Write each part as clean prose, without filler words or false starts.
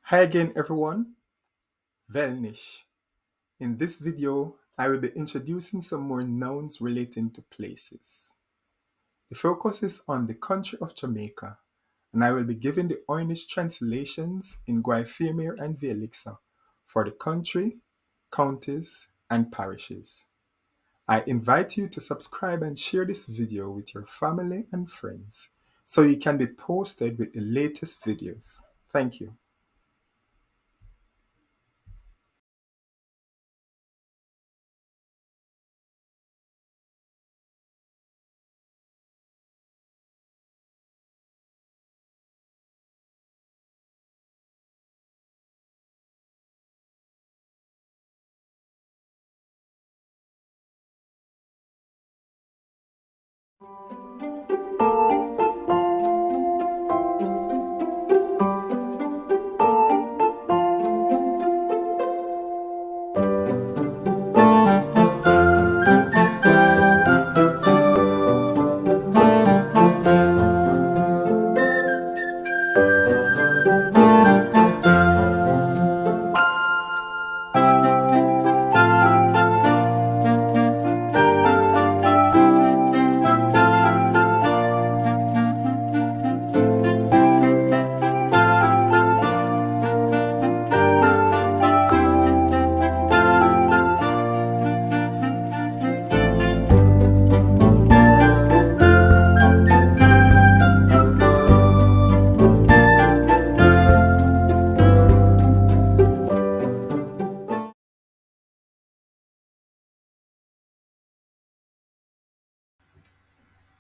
Hi again everyone, Veeliksa. In this video, I will be introducing some more nouns relating to places. The focus is on the country of Jamaica, and I will be giving the Oy'Nissh translations in Guayfemir and Veeliksa for the country, counties, and parishes. I invite you to subscribe and share this video with your family and friends so you can be posted with the latest videos. Thank you.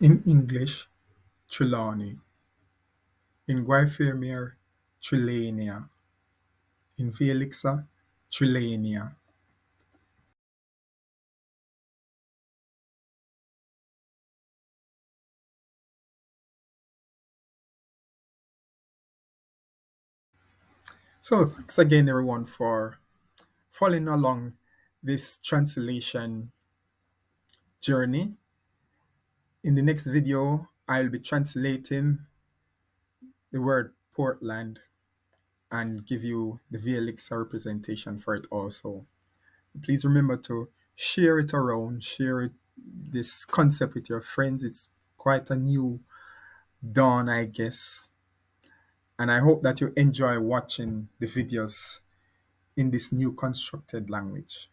In English, Trelawny. In Guayfemir, Trelania. In Veeliksa, Trelania. So thanks again everyone for following along this translation journey. In the next video, I'll be translating the word Portland and give you the Veeliksa representation for it also. Please remember to share it around, this concept with your friends. It's quite a new dawn, I guess. And I hope that you enjoy watching the videos in this new constructed language.